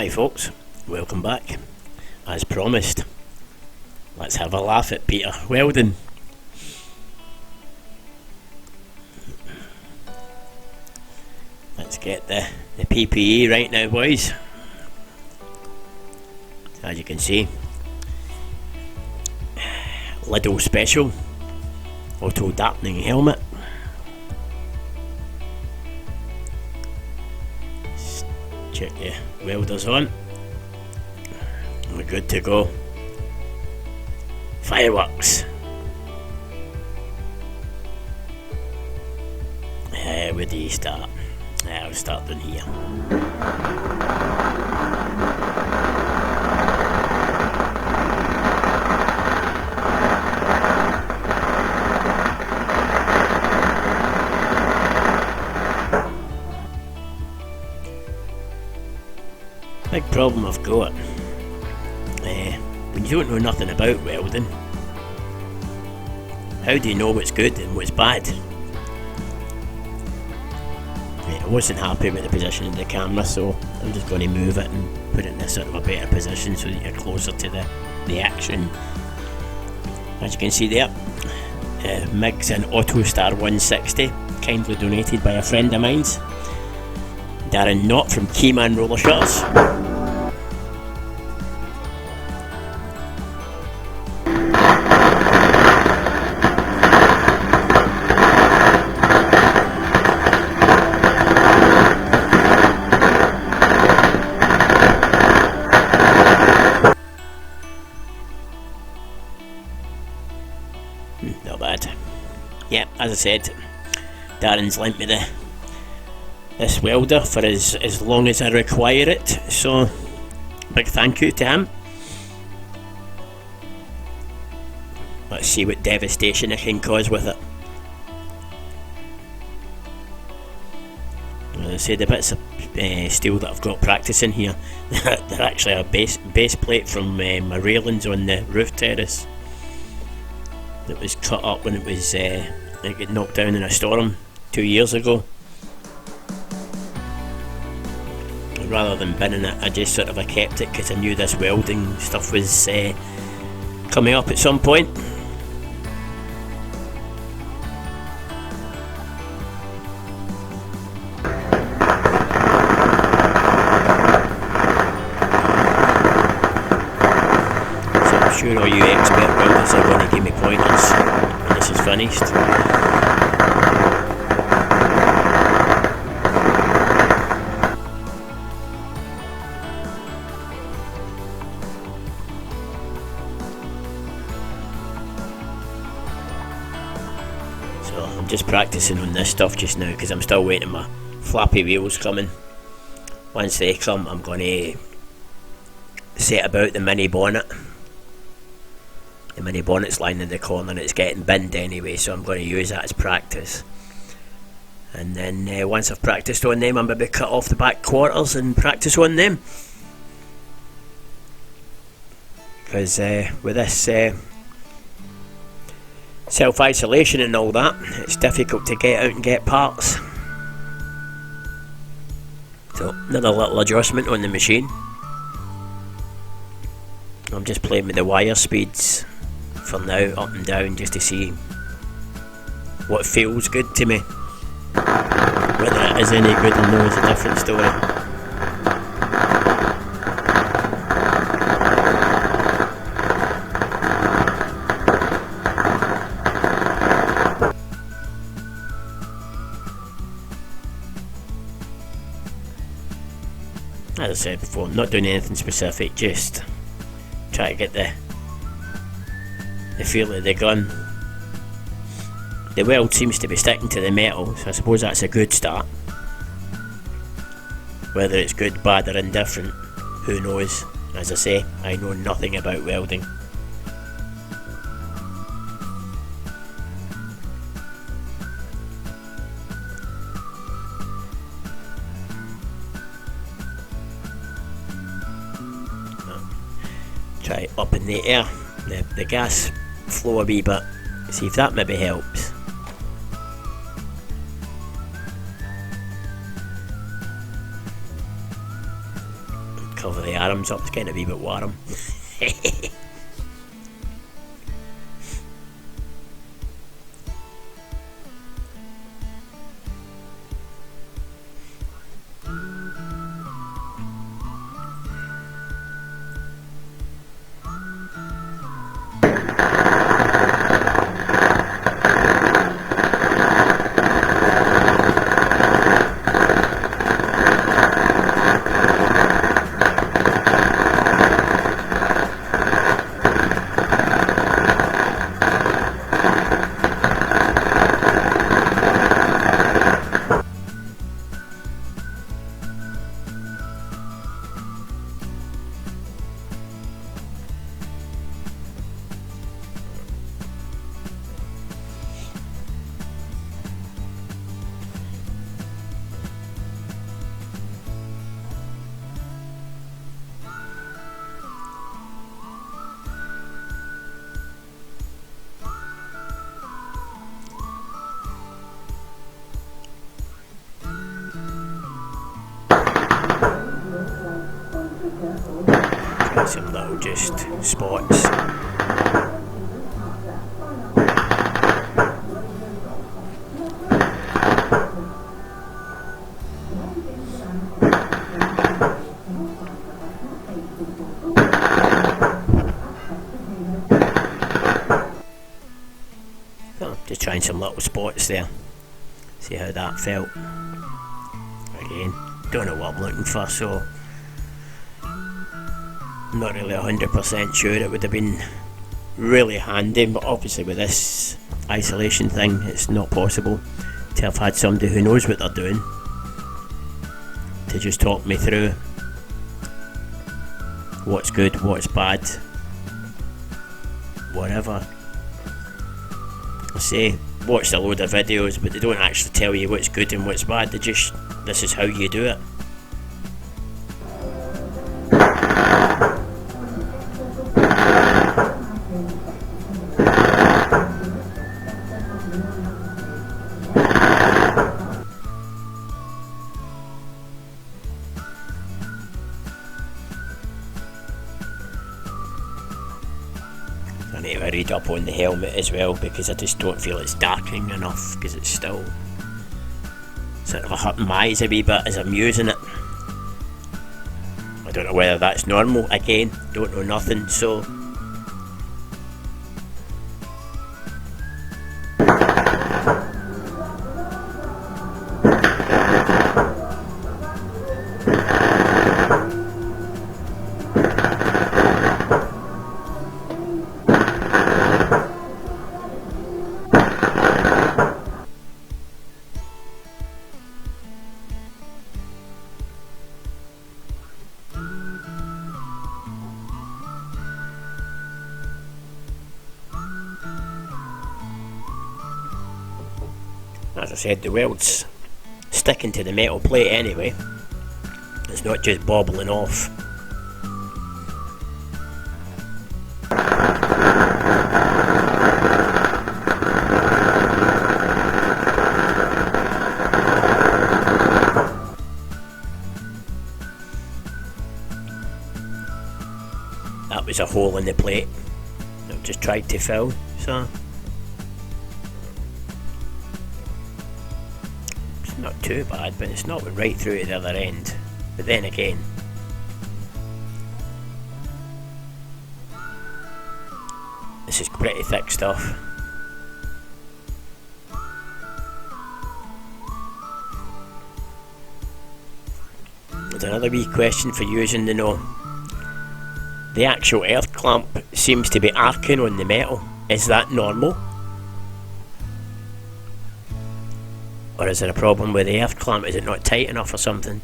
Hi folks, welcome back. As promised, let's have a laugh at Peter Welding. Let's get the PPE right now, boys. As you can see, Lidl special auto darkening helmet. Check your welders on. We're good to go. Fireworks. Where do you start? I'll start down here. Big problem I've got, when you don't know nothing about welding, how do you know what's good and what's bad? I wasn't happy with the position of the camera, so I'm just going to move it and put it in a sort of a better position so that you're closer to the action. As you can see there, MIG's an AutoStar 160, kindly donated by a friend of mine's, Darren Knott from Keyman Roller Shutters. Not bad. Yeah, as I said, Darren's lent me this welder for as long as I require it, so big thank you to him. Let's see what devastation I can cause with it. As I said, the bits of steel that I've got practicing here, they're actually a base plate from my railings on the roof terrace that was cut up when it was it got knocked down in a storm 2 years ago. Rather than binning it, I just sort of kept it because I knew this welding stuff was coming up at some point. So I'm sure all you expert welders are going to give me pointers when this is finished. So I'm just practicing on this stuff just now because I'm still waiting my flappy wheels coming. Once they come, I'm going to set about the mini bonnet. The mini bonnet's lying in the corner and it's getting binned anyway, so I'm going to use that as practice. And then once I've practiced on them, I'm going to cut off the back quarters and practice on them. Because with this self-isolation and all that, it's difficult to get out and get parts. So another little adjustment on the machine. I'm just playing with the wire speeds for now, up and down, just to see what feels good to me. Whether it is any good or no is a different story. As I said before, I'm not doing anything specific, just try to get the feel of the gun. The weld seems to be sticking to the metal, so I suppose that's a good start. Whether it's good, bad or indifferent, who knows? As I say, I know nothing about welding. Try up in the air, the gas flow a wee bit, see if that maybe helps. cover the arms up, it's getting a wee bit warm. Some little just spots. Oh, just trying some little spots there. See how that felt. Again, don't know what I'm looking for, so I'm not really 100% sure. It would have been really handy, but obviously with this isolation thing it's not possible to have had somebody who knows what they're doing to just talk me through what's good, what's bad, whatever. I say, watched a load of videos, but they don't actually tell you what's good and what's bad. They just, this is how you do it. I need to read up on the helmet as well, because I just don't feel it's darkening enough, because it's still sort of hurting my eyes a wee bit as I'm using it. I don't know whether that's normal, again, don't know nothing, so as I said, the weld's sticking to the metal plate anyway. It's not just bobbling off. That was a hole in the plate that I've just tried to fill, so not too bad, but it's not right through to the other end. But then again, this is pretty thick stuff. There's another wee question for you to know. The actual earth clamp seems to be arcing on the metal. Is that normal? Or is there a problem with the earth clamp? Is it not tight enough or something?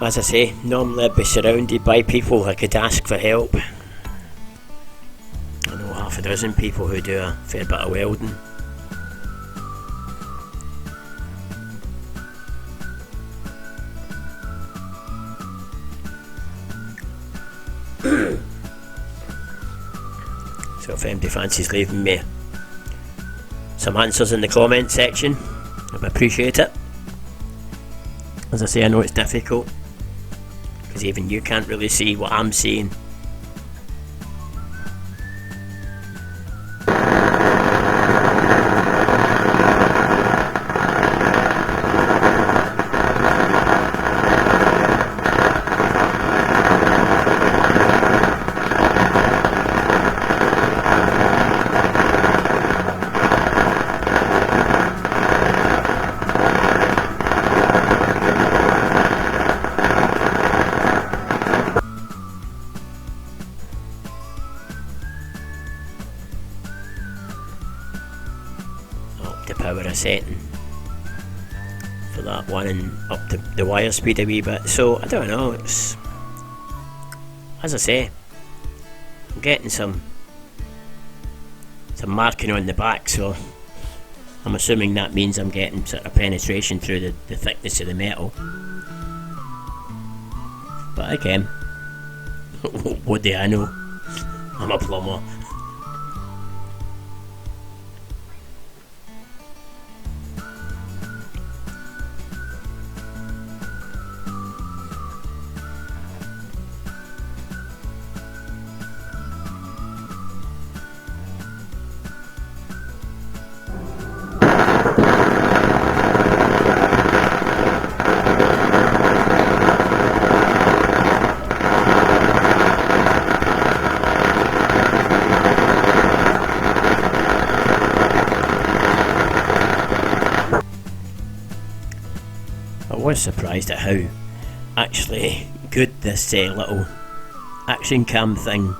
As I say, normally I'd be surrounded by people I could ask for help. I know half a dozen people who do a fair bit of welding. if anybody fancies leaving me some answers in the comment section, I'd appreciate it. As I say, I know it's difficult because even you can't really see what I'm seeing. The power of setting for that one and up the wire speed a wee bit. So I don't know, it's, as I say, I'm getting some marking on the back, so I'm assuming that means I'm getting sort of penetration through the thickness of the metal. But again, what do I know? I'm a plumber. I was surprised at how actually good this little action cam thing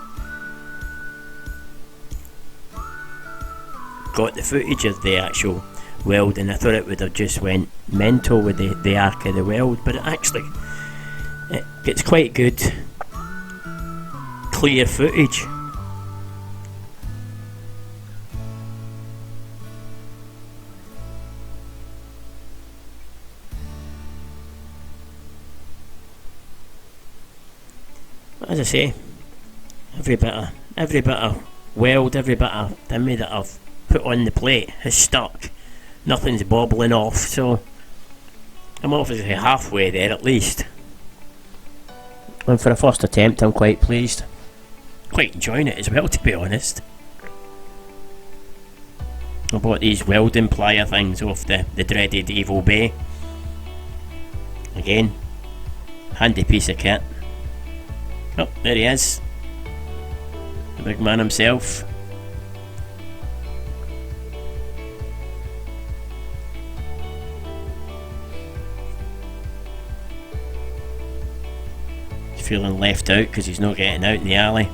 got the footage of the actual weld, and I thought it would have just went mental with the arc of the weld, but it gets quite good clear footage. As I say, every bit of weld, every bit of dimmy that I've put on the plate has stuck. Nothing's bobbling off, so I'm obviously halfway there at least. And for a first attempt, I'm quite pleased. Quite enjoying it as well, to be honest. I bought these welding plier things off the dreaded Evil Bay. Again, handy piece of kit. Oh, there he is. The big man himself. He's feeling left out because he's not getting out in the alley.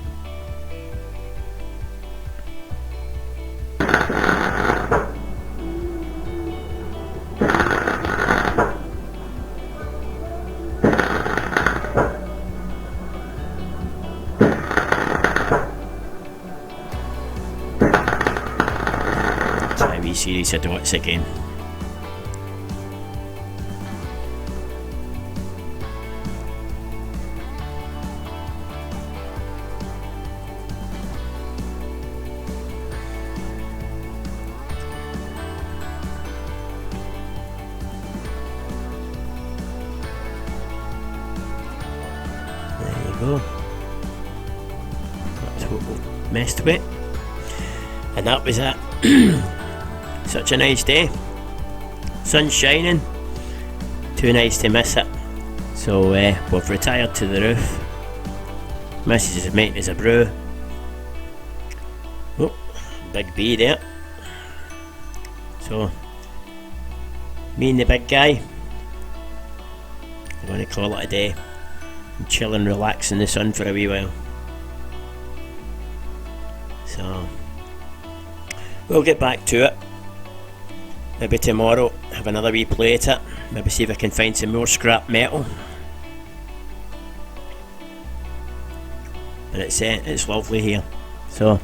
Series of dots again. There you go. That's what we messed with, and that was it. Such a nice day, sun's shining, too nice to miss it. So we've retired to the roof. Mrs. is making us a brew. Oh, big B there. So me and the big guy are going to call it a day and chill and relax in the sun for a wee while. So we'll get back to it. Maybe tomorrow have another wee play at it. Maybe see if I can find some more scrap metal. But it's lovely here. So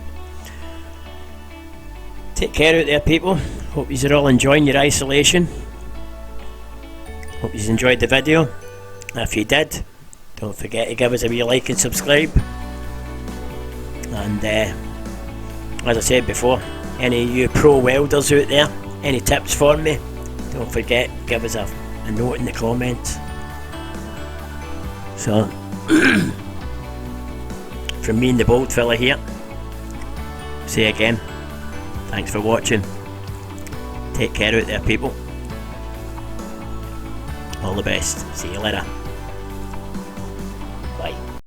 take care out there, people. Hope you're all enjoying your isolation. Hope you enjoyed the video. If you did, don't forget to give us a wee like and subscribe. And as I said before, any of you pro welders out there, any tips for me, don't forget, give us a note in the comments. So, from me and the bald fella here, say again, thanks for watching. Take care out there, people. All the best. See you later.